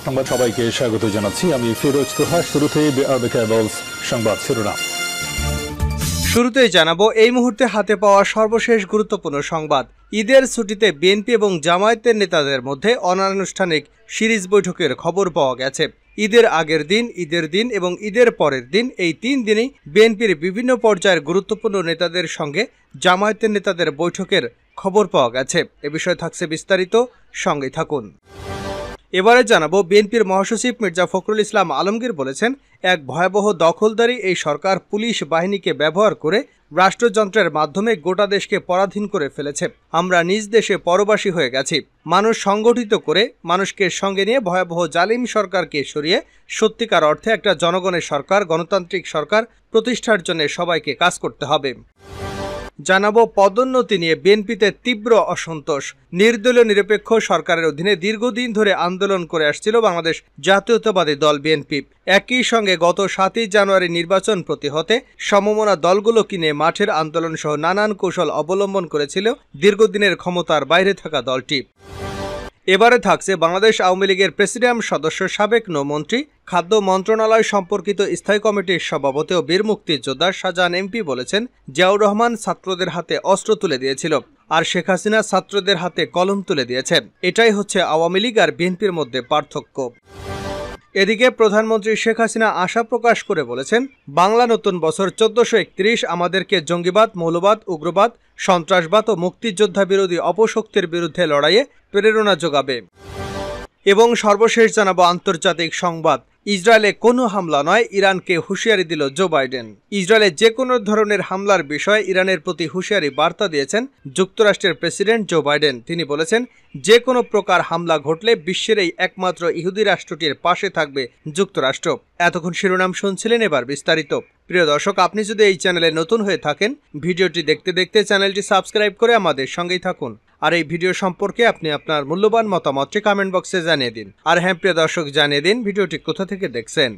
সংবাদ সবাইকে স্বাগত জানাচ্ছি আমি ফিরোজ তোহা। শুরুতেই সংবাদ শিরোনাম। শুরুতেই জানাবো এই মুহূর্তে হাতে পাওয়া সর্বশেষ গুরুত্বপূর্ণ সংবাদ। ঈদের ছুটিতে বিএনপি এবং জামায়াতের নেতাদের মধ্যে অনানুষ্ঠানিক সিরিজ বৈঠকের খবর পাওয়া গেছে। ঈদের আগের দিন, ঈদের দিন এবং ঈদের পরের দিন, এই 3 দিনেই বিএনপির বিভিন্ন পর্যায়ের গুরুত্বপূর্ণ নেতাদের সঙ্গে জামায়াতের নেতাদের বৈঠকের খবর পাওয়া গেছে। এ বিষয়ে থাকছে বিস্তারিত, সঙ্গে থাকুন। এবারে জানাবো বিএনপির মহাসচিব মির্জা ফখরুল ইসলাম আলমগীর বলেছেন, এক ভয়াবহ দখলদারি এই সরকার পুলিশ বাহিনীকে ব্যবহার করে রাষ্ট্রযন্ত্রের মাধ্যমে গোটা দেশকে পরাধীন করে ফেলেছে। আমরা নিজ দেশে পরবাসী হয়ে গেছি। মানুষ সংগঠিত করে মানুষকে সঙ্গে নিয়ে ভয়াবহ জালিম সরকারকে সরিয়ে সত্যিকার অর্থে একটা জনগণের সরকার, গণতান্ত্রিক সরকার প্রতিষ্ঠার জন্য সবাইকে কাজ করতে হবে। জানাবো পদোন্নতি নিয়ে বিএনপিতে তীব্র অসন্তোষ। নির্দলীয় নিরপেক্ষ সরকারের অধীনে দীর্ঘদিন ধরে আন্দোলন করে আসছিল বাংলাদেশ জাতীয়তাবাদী দল বিএনপি। একই সঙ্গে গত 7ই জানুয়ারি নির্বাচন প্রতিহতে সমমনা দলগুলো কিনে মাঠের আন্দোলন সহ নানান কৌশল অবলম্বন করেছিল দীর্ঘদিনের ক্ষমতার বাইরে থাকা দলটি। এবারে থাকছে বাংলাদেশ আওয়ামী লীগের প্রেসিডিয়াম সদস্য, সাবেক নৌমন্ত্রী, খাদ্য মন্ত্রণালয় সম্পর্কিত স্থায়ী কমিটির সভাপতি ও বীর মুক্তিযোদ্ধা শাহজাহান এমপি বলেছেন, জিয়াউর রহমান ছাত্রদের হাতে অস্ত্র তুলে দিয়েছিল আর শেখ হাসিনা ছাত্রদের হাতে কলম তুলে দিয়েছে। এটাই হচ্ছে আওয়ামী লীগ আর বিএনপির মধ্যে পার্থক্য। এদিকে প্রধানমন্ত্রী শেখ হাসিনা আশা প্রকাশ করে বলেছেন, বাংলা নতুন বছর 1431 আমাদেরকে জঙ্গিবাদ, মৌলবাদ, উগ্রবাদ, সন্ত্রাসবাদ ও মুক্তিযোদ্ধা বিরোধী অপশক্তির বিরুদ্ধে লড়াইয়ে প্রেরণা যোগাবে। এবং সর্বশেষ জানাবো আন্তর্জাতিক সংবাদ। ইসরায়েলে কোনো হামলা নয়, ইরানকে হুঁশিয়ারি দিল জো বাইডেন। ইসরায়েলে যে কোনো ধরনের হামলার বিষয়ে ইরানের প্রতি হুঁশিয়ারি বার্তা দিয়েছেন যুক্তরাষ্ট্রের প্রেসিডেন্ট জো বাইডেন। তিনি বলেছেন, যে কোনো প্রকার হামলা ঘটলে বিশ্বের এই একমাত্র ইহুদি রাষ্ট্রটির পাশে থাকবে যুক্তরাষ্ট্র। এতক্ষণ শিরোনাম শুনছিলেন, এবার বিস্তারিত। প্রিয় দর্শক, আপনি যদি এই চ্যানেলে নতুন হয়ে থাকেন, ভিডিওটি দেখতে দেখতে চ্যানেলটি সাবস্ক্রাইব করে আমাদের সঙ্গেই থাকুন। আর এই ভিডিও সম্পর্কে আপনি আপনার মূল্যবান মতামতটি কমেন্ট বক্সে জানিয়ে দিন। আর হ্যাঁ প্রিয় দর্শক, জানিয়ে দিন ভিডিওটি কোথা থেকে দেখছেন।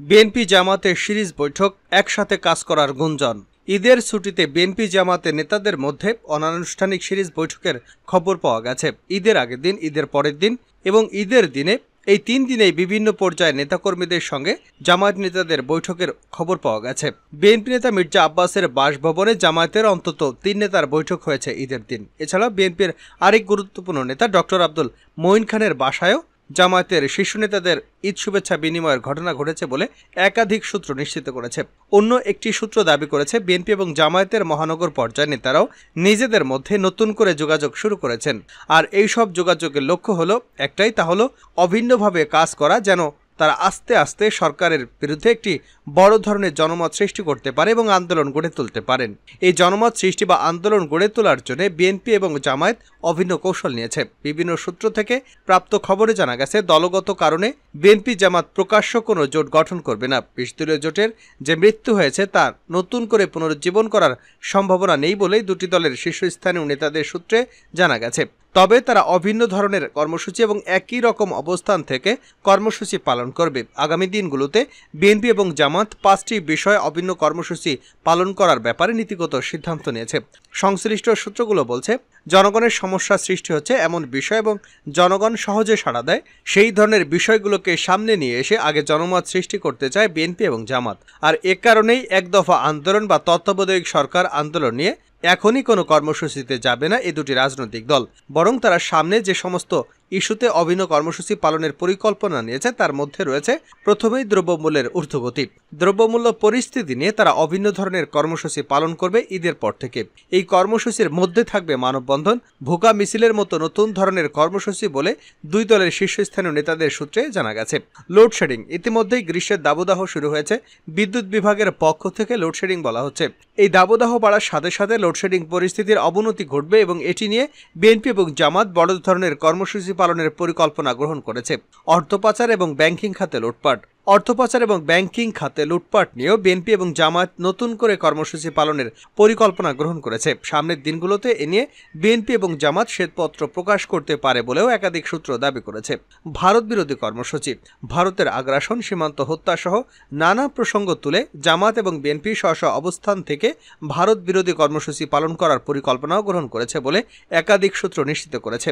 বিএনপি জামাতের সিরিজ বৈঠক, একসাথে কাজ করার গুঞ্জন। ঈদের ছুটিতে বিএনপি জামাতের নেতাদের মধ্যে অনানুষ্ঠানিক সিরিজ বৈঠকের খবর পাওয়া গেছে। ঈদের আগের দিন, ঈদের পরের দিন এবং ঈদের দিনে, এই 3 দিনেই বিভিন্ন পর্যায়ে নেতাকর্মীদের সঙ্গে জামায়াত নেতাদের বৈঠকের খবর পাওয়া গেছে। বিএনপি নেতা মির্জা আব্বাসের বাসভবনে জামায়াতের অন্তত 3 নেতার বৈঠক হয়েছে ঈদের দিন। এছাড়া বিএনপির আরেক গুরুত্বপূর্ণ নেতা ডক্টর আব্দুল মঈন খানের বাসায়ও জামায়াতের শীর্ষ নেতাদের ঈদ শুভেচ্ছা বিনিময়ের ঘটনা ঘটেছে বলে একাধিক সূত্র নিশ্চিত করেছে। অন্য একটি সূত্র দাবি করেছে, বিএনপি এবং জামায়াতের মহানগর পর্যায়ের নেতারাও নিজেদের মধ্যে নতুন করে যোগাযোগ শুরু করেছেন। আর এই সব যোগাযোগের লক্ষ্য হলো একটাই, তা হলো অভিন্নভাবে কাজ করা, যেন তারা আস্তে আস্তে সরকারের বিরুদ্ধে একটি বড় ধরনের জনমত সৃষ্টি করতে পারে এবং আন্দোলন গড়ে তুলতে পারেন। এই জনমত সৃষ্টি বা আন্দোলন গড়ে তোলার জন্য বিএনপি এবং জামায়াত অভিন্ন কৌশল নিয়েছে। বিভিন্ন সূত্র থেকে প্রাপ্ত খবরে জানা গেছে, দলগত কারণে বিএনপি জামাত প্রকাশ্য কোনো জোট গঠন করবে না। 20 দলীয় জোটের যে মৃত্যু হয়েছে তা নতুন করে পুনরুজ্জীবন করার সম্ভাবনা নেই বলেই দুটি দলের শীর্ষস্থানীয় নেতাদের সূত্রে জানা গেছে। তবে তারা অভিন্ন ধরনের কর্মসূচি এবং একই রকম অবস্থান থেকে কর্মসূচি পালন করবে। আগামী দিনগুলোতে বিএনপি এবং জামাত 5টি বিষয়ে অভিন্ন কর্মসূচি পালন করার ব্যাপারে নীতিগত সিদ্ধান্ত নিয়েছে। সংশ্লিষ্ট সূত্রগুলো বলছে, জনগণের সমস্যা সৃষ্টি হচ্ছে এমন বিষয় এবং জনগণ সহজে সাড়া দেয়, সেই ধরনের বিষয়গুলোকে সামনে নিয়ে এসে আগে জনমত সৃষ্টি করতে চায় বিএনপি এবং জামাত। আর এ কারণেই এক দফা আন্দোলন বা তত্ত্বাবধায়ক সরকার আন্দোলন নিয়ে এখনই কোনো কর্মসূচিতে যাবে না এই দুটি রাজনৈতিক দল। বরং তারা সামনে যে সমস্ত ইস্যুতে অভিন্ন কর্মসূচি পালনের পরিকল্পনা নিয়েছে তার মধ্যে রয়েছে প্রথমেই দ্রব্যমূল্যের ঊর্ধ্বগতি। দ্রব্যমূল্য পরিস্থিতি নিয়ে তারা অভিন্ন ধরনের কর্মসূচি পালন করবে ঈদের পর থেকে। এই কর্মসূচির মধ্যে থাকবে মানববন্ধন, ভোকা মিছিলের মতো নতুন ধরনের কর্মসূচি বলে দুই দলের শীর্ষস্থানীয় নেতাদের সূত্রে জানা গেছে। লোডশেডিং, ইতিমধ্যেই গ্রীষ্মের দাবদাহ শুরু হয়েছে। বিদ্যুৎ বিভাগের পক্ষ থেকে লোডশেডিং বলা হচ্ছে। এই দাবদাহ বাড়ার সাথে সাথে লোডশেডিং পরিস্থিতির অবনতি ঘটবে এবং এটি নিয়ে বিএনপি এবং জামাত বড় ধরনের কর্মসূচি পালনের পরিকল্পনা গ্রহণ করেছে। অর্থ পাচার এবং ব্যাংকিং খাতে লুটপাট, অর্থপাচার এবং ব্যাংকিং খাতে লুটপাট নিয়েও বিএনপি এবং জামায়াত নতুন করে কর্মসূচি পালনের পরিকল্পনা গ্রহণ করেছে। সামনের দিনগুলোতে এ নিয়ে বিএনপি এবং জামায়াত শ্বেতপত্র প্রকাশ করতে পারে বলেও একাধিক সূত্র দাবি করেছে। ভারত বিরোধী কর্মসূচি, ভারতের আগ্রাসন, সীমান্ত হত্যা সহ নানা প্রসঙ্গ তুলে জামায়াত এবং বিএনপি স্ব অবস্থান থেকে ভারত বিরোধী কর্মসূচি পালন করার পরিকল্পনাও গ্রহণ করেছে বলে একাধিক সূত্র নিশ্চিত করেছে।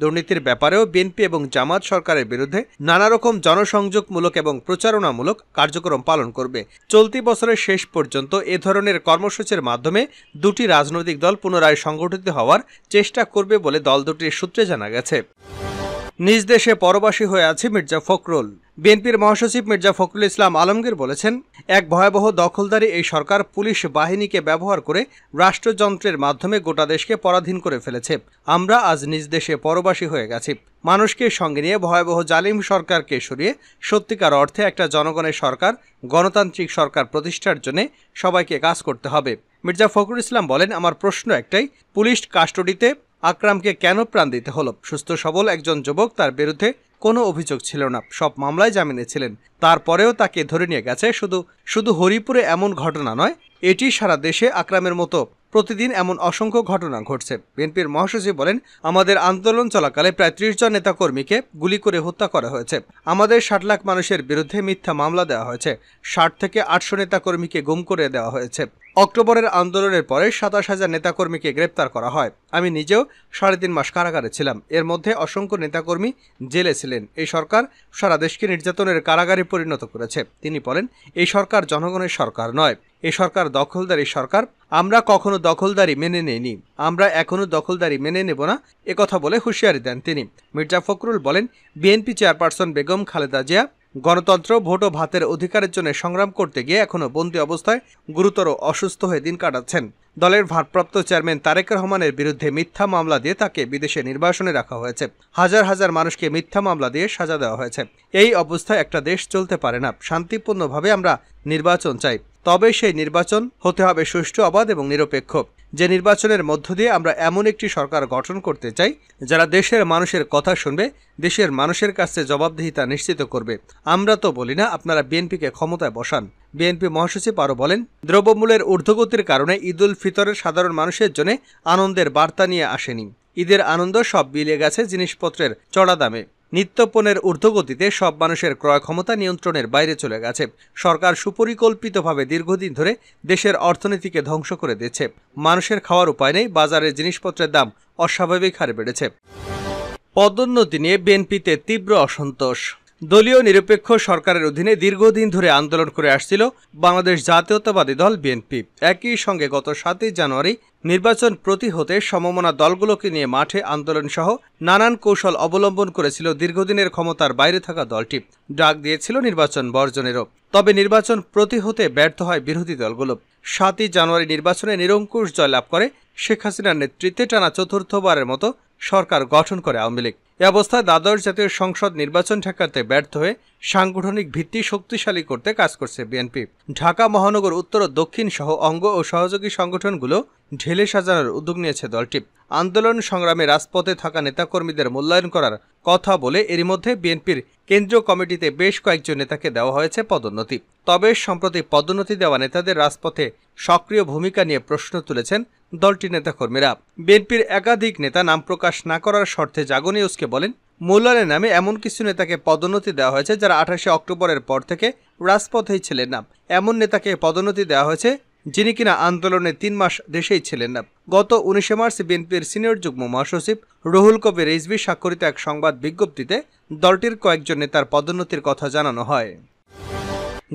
দুর্নীতির ব্যাপারেও বিএনপি এবং জামায়াত সরকারের বিরুদ্ধে নানা রকম জনসংযোগমূলক এবং প্রচারণামূলক কার্যক্রম পালন করবে। চলতি বছরের শেষ পর্যন্ত এ ধরনের কর্মসূচির মাধ্যমে দুটি রাজনৈতিক দল পুনরায় সংগঠিত হওয়ার চেষ্টা করবে বলে দল দুটির সূত্রে জানা গেছে। নিজ দেশে পরবাসী হয়ে আছে মির্জা ফখরুল। বিএনপির মহাসচিব মির্জা ফখরুল ইসলাম আলমগীর বলেছেন, এক ভয়াবহ দখলদারি এই সরকার পুলিশ বাহিনীকে ব্যবহার করে রাষ্ট্রযন্ত্রের মাধ্যমে গোটা দেশকে পরাধীন করে ফেলেছে। আমরা আজ নিজ দেশে পরবাসী হয়ে গেছি। মানুষকে সঙ্গে নিয়ে ভয়াবহ জালিম সরকারকে সরিয়ে সত্যিকার অর্থে একটা জনগণের সরকার, গণতান্ত্রিক সরকার প্রতিষ্ঠার জন্য সবাইকে কাজ করতে হবে। মির্জা ফখরুল ইসলাম বলেন, আমার প্রশ্ন একটাই, পুলিশ কাস্টডিতে আকরামকে কেন প্রাণ দিতে হলো? সুস্থ সবল একজন যুবক, তার বিরুদ্ধে কোনো অভিযোগ ছিল না, সব মামলায় জামিনে ছিলেন, তারপরেও তাকে ধরে নিয়ে গেছে। শুধু হরিপুরে এমন ঘটনা নয়, এটি সারা দেশে আকরামের মতো প্রতিদিন এমন অসংখ্য ঘটনা ঘটছে। বিএনপির মহাসচিব বলেন, আমাদের আন্দোলন চলাকালে প্রায় ৩০ জন নেতাকর্মীকে গুলি করে হত্যা করা হয়েছে। আমাদের ৬০ লাখ মানুষের বিরুদ্ধে মিথ্যা মামলা দেওয়া হয়েছে। ৬০ থেকে ৮০০ নেতাকর্মীকে গুম করে দেওয়া হয়েছে। অক্টোবরের আন্দোলনের পরে ২৭,০০০ নেতাকর্মীকে গ্রেপ্তার করা হয়। আমি নিজেও ৩.৫ মাস কারাগারে ছিলাম। এর মধ্যে অসংখ্য নেতাকর্মী জেলে ছিলেন। এই সরকার সারা দেশকে নির্যাতনের কারাগারে পরিণত করেছে। তিনি বলেন, এই সরকার জনগণের সরকার নয়, এই সরকার দখলদারি সরকার। আমরা কখনো দখলদারি মেনে নেইনি, আমরা এখনো দখলদারি মেনে নেব না, একথা বলে হুঁশিয়ারি দেন তিনি। মির্জা ফখরুল বলেন, বিএনপি চেয়ারপারসন বেগম খালেদা জিয়া গণতন্ত্র, ভোট ও ভাতের অধিকারের জন্য সংগ্রাম করতে গিয়ে এখনো বন্দী অবস্থায় গুরুতর অসুস্থ হয়ে দিন কাটাচ্ছেন। দলের ভারপ্রাপ্ত চেয়ারম্যান তারেক রহমানের বিরুদ্ধে মিথ্যা মামলা দিয়ে তাকে বিদেশে নির্বাসনে রাখা হয়েছে। হাজার হাজার মানুষকে মিথ্যা মামলা দিয়ে সাজা দেওয়া হয়েছে। এই অবস্থায় একটা দেশ চলতে পারে না। শান্তিপূর্ণভাবে আমরা নির্বাচন চাই, তবে সেই নির্বাচন হতে হবে সুষ্ঠু, অবাধ এবং নিরপেক্ষ। যে নির্বাচনের মধ্য দিয়ে আমরা এমন একটি সরকার গঠন করতে চাই যারা দেশের মানুষের কথা শুনবে, দেশের মানুষের কাছে জবাবদিহিতা নিশ্চিত করবে। আমরা তো বলি না আপনারা বিএনপিকে ক্ষমতায় বসান। বিএনপি মহাসচিব আরও বলেন, দ্রব্যমূল্যের ঊর্ধ্বগতির কারণে ঈদুল ফিতরের সাধারণ মানুষের জন্য আনন্দের বার্তা নিয়ে আসেনি। ঈদের আনন্দ সব বিলিয়ে গেছে জিনিসপত্রের চড়া দামে। নিত্যপণ্যের ঊর্ধ্বগতিতে সব মানুষের ক্রয় ক্ষমতা নিয়ন্ত্রণের বাইরে চলে গেছে। সরকার সুপরিকল্পিতভাবে দীর্ঘদিন ধরে দেশের অর্থনীতিকে ধ্বংস করে দিচ্ছে। মানুষের খাওয়ার উপায় নেই, বাজারের জিনিসপত্রের দাম অস্বাভাবিক হারে বেড়েছে। পদোন্নতি নিয়ে বিএনপিতে তীব্র অসন্তোষ। দলীয় নিরপেক্ষ সরকারের অধীনে দীর্ঘদিন ধরে আন্দোলন করে আসছিল বাংলাদেশ জাতীয়তাবাদী দল বিএনপি। একই সঙ্গে গত ৭ই জানুয়ারি নির্বাচন প্রতিহতে সমমনা দলগুলোকে নিয়ে মাঠে আন্দোলন সহ নানান কৌশল অবলম্বন করেছিল দীর্ঘদিনের ক্ষমতার বাইরে থাকা দলটি। ডাক দিয়েছিল নির্বাচন বর্জনেরও। তবে নির্বাচন প্রতিহতে ব্যর্থ হয় বিরোধী দলগুলো। ৭ই জানুয়ারি নির্বাচনে নিরঙ্কুশ জয়লাভ করে শেখ হাসিনার নেতৃত্বে টানা চতুর্থবারের মতো সরকার গঠন করে আওয়ামী লীগ। এ অবস্থায় দ্বাদশ জাতীয় সংসদ নির্বাচন ঠেকাতে ব্যর্থ হয়ে সাংগঠনিক ভিত্তি শক্তিশালী করতে কাজ করছে বিএনপি। ঢাকা মহানগর, উত্তর ও দক্ষিণ সহ অঙ্গ ও সহযোগী সংগঠনগুলো ঢেলে সাজানোর উদ্যোগ নিয়েছে দলটি। আন্দোলন সংগ্রামে রাজপথে থাকা নেতাকর্মীদের মূল্যায়ন করার কথা বলে এরই মধ্যে বিএনপির কেন্দ্রীয় কমিটিতে বেশ কয়েকজন নেতাকে দেওয়া হয়েছে পদোন্নতি। তবে সম্প্রতি পদোন্নতি দেওয়া নেতাদের রাজপথে সক্রিয় ভূমিকা নিয়ে প্রশ্ন তুলেছেন দলটির নেতাকর্মীরা। বিএনপির একাধিক নেতা নাম প্রকাশ না করার শর্তে জাগো নিউজকে বলেন, মূল্যায়নের নামে এমন কিছু নেতাকে পদোন্নতি দেওয়া হয়েছে যারা ২৮শে অক্টোবরের পর থেকে রাজপথেই ছিলেন না। এমন নেতাকে পদোন্নতি দেওয়া হয়েছে যিনি কিনা আন্দোলনে ৩ মাস দেশেই ছিলেন না। গত ১৯শে মার্চ বিএনপির সিনিয়র যুগ্ম মহাসচিব রুহুল কবির রিজভী স্বাক্ষরিত এক সংবাদ বিজ্ঞপ্তিতে দলটির কয়েকজন নেতার পদোন্নতির কথা জানানো হয়।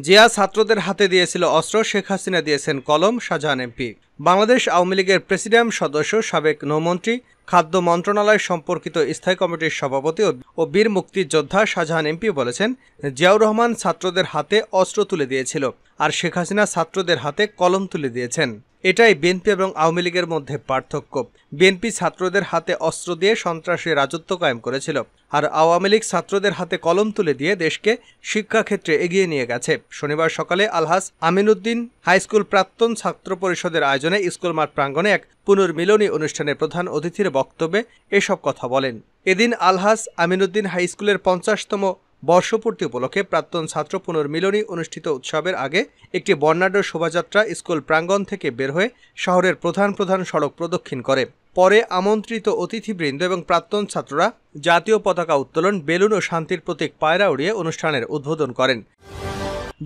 জিয়া ছাত্রদের হাতে দিয়েছিল অস্ত্র, শেখ হাসিনা দিয়েছেন কলম, শাহজাহান এমপি। বাংলাদেশ আওয়ামী লীগের প্রেসিডিয়াম সদস্য, সাবেক নৌমন্ত্রী, খাদ্য মন্ত্রণালয় সম্পর্কিত স্থায়ী কমিটির সভাপতি ও বীর মুক্তিযোদ্ধা শাহজাহান এমপি বলেছেন, জিয়াউর রহমান ছাত্রদের হাতে অস্ত্র তুলে দিয়েছিল আর শেখ হাসিনা ছাত্রদের হাতে কলম তুলে দিয়েছেন। এটাই বিএনপি এবং আওয়ামী লীগের মধ্যে পার্থক্য। বিএনপি ছাত্রদের হাতে অস্ত্র দিয়ে সন্ত্রাসী রাজত্ব কায়েম করেছিল, আর আওয়ামী লীগ ছাত্রদের হাতে কলম তুলে দিয়ে দেশকে শিক্ষাক্ষেত্রে এগিয়ে নিয়ে গেছে। শনিবার সকালে আলহাজ আমিনউদ্দিন হাইস্কুল প্রাক্তন ছাত্র পরিষদের আয়োজনে স্কুল মাঠ প্রাঙ্গণে এক পুনর্মিলনী অনুষ্ঠানে প্রধান অতিথির বক্তব্যে এসব কথা বলেন। এদিন আলহাজ আমিনউদ্দিন হাইস্কুলের ৫০তম বর্ষপূর্তি উপলক্ষে প্রাক্তন ছাত্র পুনর্মিলনী অনুষ্ঠিত উৎসবের আগে একটি বর্ণাঢ্য শোভাযাত্রা স্কুল প্রাঙ্গণ থেকে বের হয়ে শহরের প্রধান প্রধান সড়ক প্রদক্ষিণ করে। পরে আমন্ত্রিত অতিথিবৃন্দ এবং প্রাক্তন ছাত্ররা জাতীয় পতাকা উত্তোলন, বেলুন ও শান্তির প্রতীক পায়রা উড়িয়ে অনুষ্ঠানের উদ্বোধন করেন।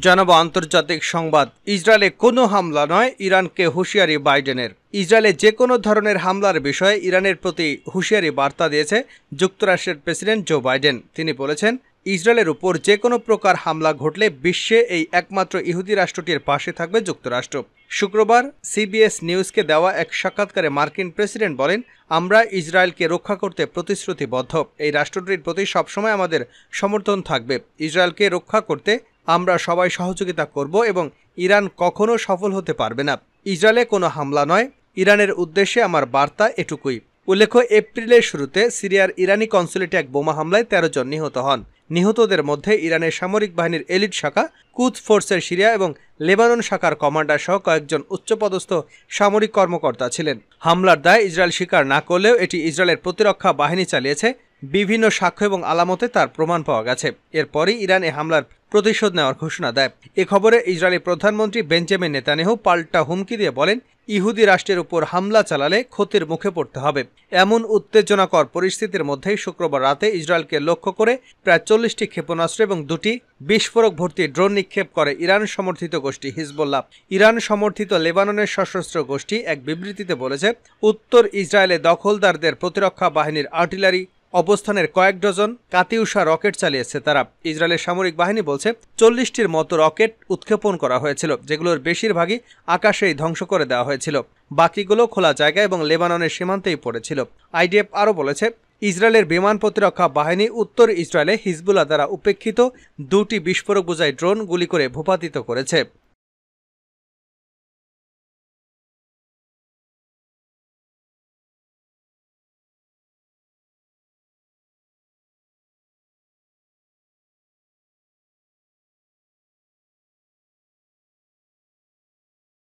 জানাবো আন্তর্জাতিক সংবাদ। ইসরায়েলে কোনো হামলা নয়, ইরানকে হুঁশিয়ারি বাইডেনের। ইসরায়েলে যে কোনো ধরনের হামলার বিষয়ে ইরানের প্রতি হুঁশিয়ারি বার্তা দিয়েছে যুক্তরাষ্ট্রের প্রেসিডেন্ট জো বাইডেন। তিনি বলেছেন, ইসরায়েলের উপর যে কোনো প্রকার হামলা ঘটলে বিশ্বে এই একমাত্র ইহুদি রাষ্ট্রটির পাশে থাকবে যুক্তরাষ্ট্র। শুক্রবার সিবিএস নিউজকে দেওয়া এক সাক্ষাৎকারে মার্কিন প্রেসিডেন্ট বলেন, আমরা ইসরায়েলকে রক্ষা করতে প্রতিশ্রুতিবদ্ধ। এই রাষ্ট্রটির প্রতি সবসময় আমাদের সমর্থন থাকবে। ইসরায়েলকে রক্ষা করতে আমরা সবাই সহযোগিতা করব এবং ইরান কখনো সফল হতে পারবে না। ইসরায়েলে কোনো হামলা নয়, ইরানের উদ্দেশ্যে আমার বার্তা এটুকুই। উল্লেখ্য, এপ্রিলের শুরুতে সিরিয়ার ইরানি কনসুলেটে এক বোমা হামলায় 13 জন নিহত হন। নিহতদের মধ্যে ইরানের সামরিক বাহিনীর এলিট শাখা কুদস ফোর্সের সিরিয়া এবং লেবানন শাখার কমান্ডার সহ কয়েকজন উচ্চপদস্থ সামরিক কর্মকর্তা ছিলেন। হামলার দায় ইসরায়েল স্বীকার না করলেও এটি ইসরায়েলের প্রতিরক্ষা বাহিনী চালিয়েছে। বিভিন্ন সাক্ষ্য এবং আলামতে তার প্রমাণ পাওয়া গেছে। এরপরই ইরান এ হামলার প্রতিশোধ নেওয়ার ঘোষণা দেয়। এ খবরে ইসরায়েলি প্রধানমন্ত্রী বেঞ্জামিন নেতানিয়াহু পাল্টা হুমকি দিয়ে বলেন, ইহুদি রাষ্ট্রের উপর হামলা চালালে ক্ষতির মুখে পড়তে হবে। এমন উত্তেজনাকর পরিস্থিতির মধ্যেই শুক্রবার রাতে ইসরায়েলকে লক্ষ্য করে প্রায় 40টি ক্ষেপণাস্ত্র এবং 2টি বিস্ফোরক ভর্তি ড্রোন নিক্ষেপ করে ইরান সমর্থিত গোষ্ঠী হিজবুল্লাহ। ইরান সমর্থিত লেবাননের সশস্ত্র গোষ্ঠী এক বিবৃতিতে বলেছে, উত্তর ইসরায়েলে দখলদারদের প্রতিরক্ষা বাহিনীর আর্টিলারি অবস্থানের কয়েক ডজন কাতিউষা রকেট চালিয়েছে তারা। ইসরায়েলের সামরিক বাহিনী বলছে 40টির মতো রকেট উৎক্ষেপণ করা হয়েছিল, যেগুলোর বেশিরভাগই আকাশেই ধ্বংস করে দেওয়া হয়েছিল। বাকিগুলো খোলা জায়গা এবং লেবাননের সীমান্তেই পড়েছিল। আইডিএফ আরও বলেছে, ইসরায়েলের বিমান প্রতিরক্ষা বাহিনী উত্তর ইসরায়েলে হিজবুল্লাহ দ্বারা উপেক্ষিত 2টি বিস্ফোরক বোঝাই ড্রোন গুলি করে ভূপাতিত করেছে।